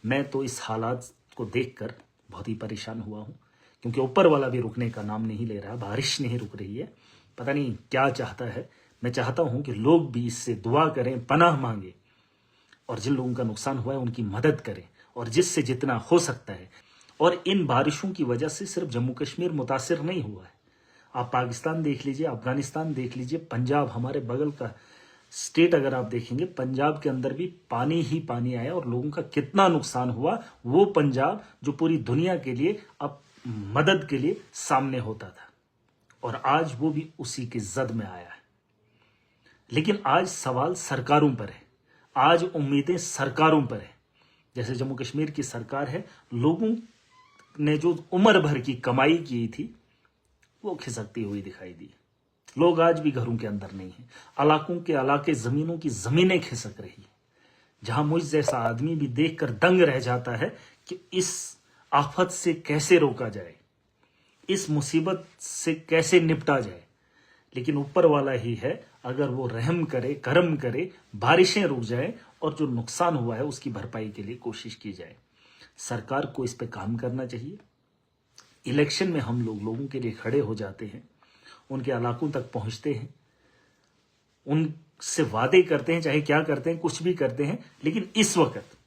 मैं तो इस हालात को देखकर बहुत ही परेशान हुआ हूँ, क्योंकि ऊपर वाला भी रुकने का नाम नहीं ले रहा, बारिश नहीं रुक रही है। पता नहीं क्या चाहता है। मैं चाहता हूँ कि लोग भी इससे दुआ करें, पनाह मांगे, और जिन लोगों का नुकसान हुआ है उनकी मदद करें, और जिससे जितना हो सकता है। और इन बारिशों की वजह से सिर्फ जम्मू कश्मीर मुतासिर नहीं हुआ है। आप पाकिस्तान देख लीजिए, अफगानिस्तान देख लीजिए, पंजाब हमारे बगल का स्टेट अगर आप देखेंगे, पंजाब के अंदर भी पानी ही पानी आया और लोगों का कितना नुकसान हुआ। वो पंजाब जो पूरी दुनिया के लिए अब मदद के लिए सामने होता था, और आज वो भी उसी के जद में आया है। लेकिन आज सवाल सरकारों पर है, आज उम्मीदें सरकारों पर है। जैसे जम्मू कश्मीर की सरकार है, लोगों ने जो उम्र भर की कमाई की थी वो खिसकती हुई दिखाई दी। लोग आज भी घरों के अंदर नहीं हैं, इलाकों के इलाके, जमीनों की जमीनें खिसक रही हैं, जहां मुझ जैसा आदमी भी देखकर दंग रह जाता है कि इस आफत से कैसे रोका जाए, इस मुसीबत से कैसे निपटा जाए। लेकिन ऊपर वाला ही है, अगर वो रहम करे, करम करे, बारिशें रुक जाए और जो नुकसान हुआ है उसकी भरपाई के लिए कोशिश की जाए। सरकार को इस पे काम करना चाहिए। इलेक्शन में हम लोगों के लिए खड़े हो जाते हैं, उनके इलाकों तक पहुंचते हैं, उनसे वादे करते हैं, चाहे क्या करते हैं, कुछ भी करते हैं, लेकिन इस वक्त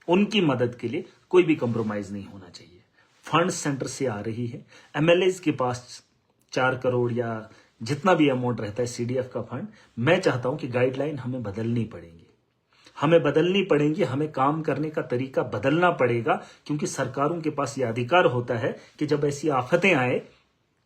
उनकी मदद के लिए कोई भी कंप्रोमाइज नहीं होना चाहिए। फंड सेंटर से आ रही है, एमएलए के पास 4 करोड़ या जितना भी अमाउंट रहता है सीडीएफ का फंड। मैं चाहता हूं कि गाइडलाइन हमें बदलनी पड़ेगी, हमें काम करने का तरीका बदलना पड़ेगा, क्योंकि सरकारों के पास यह अधिकार होता है कि जब ऐसी आफतें आए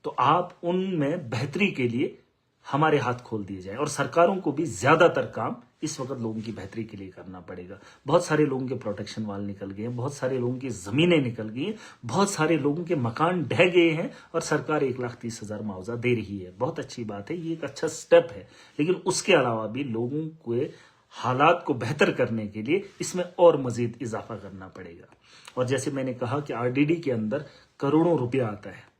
तो आप उनमें बेहतरी के लिए हमारे हाथ खोल दिए जाए। और सरकारों को भी ज्यादातर काम इस वक्त लोगों की बेहतरी के लिए करना पड़ेगा। बहुत सारे लोगों के प्रोटेक्शन वाल निकल गए हैं, बहुत सारे लोगों की जमीनें निकल गई हैं, बहुत सारे लोगों के मकान ढह गए हैं, और सरकार 1,30,000 मुआवजा दे रही है। बहुत अच्छी बात है, ये एक अच्छा स्टेप है, लेकिन उसके अलावा भी लोगों के हालात को बेहतर करने के लिए इसमें और मजीद इजाफा करना पड़ेगा। और जैसे मैंने कहा कि आरडीडी के अंदर करोड़ों रुपया आता है,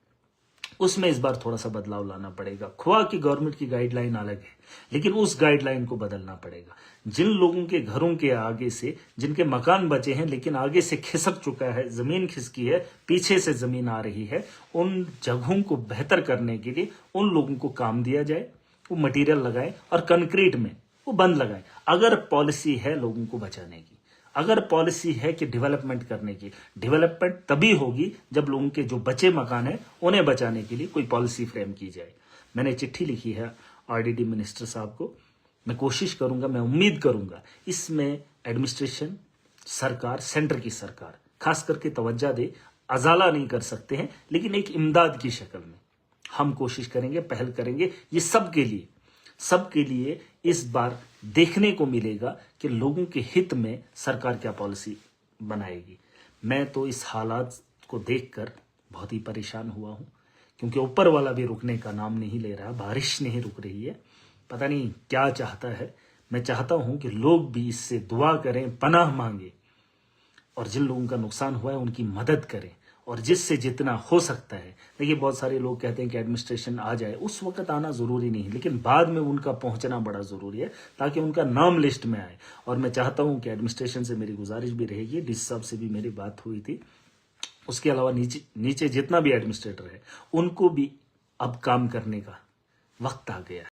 उसमें इस बार थोड़ा सा बदलाव लाना पड़ेगा। खुआ की गवर्नमेंट की गाइडलाइन अलग है, लेकिन उस गाइडलाइन को बदलना पड़ेगा। जिन लोगों के घरों के आगे से, जिनके मकान बचे हैं लेकिन आगे से खिसक चुका है, जमीन खिसकी है, पीछे से जमीन आ रही है, उन जगहों को बेहतर करने के लिए उन लोगों को काम दिया जाए, वो मटीरियल लगाए और कंक्रीट में वो बंद लगाए। अगर पॉलिसी है लोगों को बचाने की, अगर पॉलिसी है कि डेवलपमेंट करने की, डेवलपमेंट तभी होगी जब लोगों के जो बचे मकान है उन्हें बचाने के लिए कोई पॉलिसी फ्रेम की जाए। मैंने चिट्ठी लिखी है आरडीडी मिनिस्टर साहब को। मैं कोशिश करूंगा, मैं उम्मीद करूंगा इसमें एडमिनिस्ट्रेशन, सरकार, सेंटर की सरकार खास करके तवज्जो दे। अजाला नहीं कर सकते हैं, लेकिन एक इमदाद की शक्ल में हम कोशिश करेंगे, पहल करेंगे। ये सबके लिए इस बार देखने को मिलेगा कि लोगों के हित में सरकार क्या पॉलिसी बनाएगी। मैं तो इस हालात को देखकर बहुत ही परेशान हुआ हूं, क्योंकि ऊपर वाला भी रुकने का नाम नहीं ले रहा, बारिश नहीं रुक रही है। पता नहीं क्या चाहता है। मैं चाहता हूं कि लोग भी इससे दुआ करें, पनाह मांगे, और जिन लोगों का नुकसान हुआ है उनकी मदद करें, और जिससे जितना हो सकता है। देखिए, बहुत सारे लोग कहते हैं कि एडमिनिस्ट्रेशन आ जाए, उस वक्त आना जरूरी नहीं है, लेकिन बाद में उनका पहुंचना बड़ा जरूरी है, ताकि उनका नाम लिस्ट में आए। और मैं चाहता हूं कि एडमिनिस्ट्रेशन से मेरी गुजारिश भी रहेगी, डीसी साहब से भी मेरी बात हुई थी, उसके अलावा नीचे जितना भी एडमिनिस्ट्रेटर है उनको भी अब काम करने का वक्त आ गया है।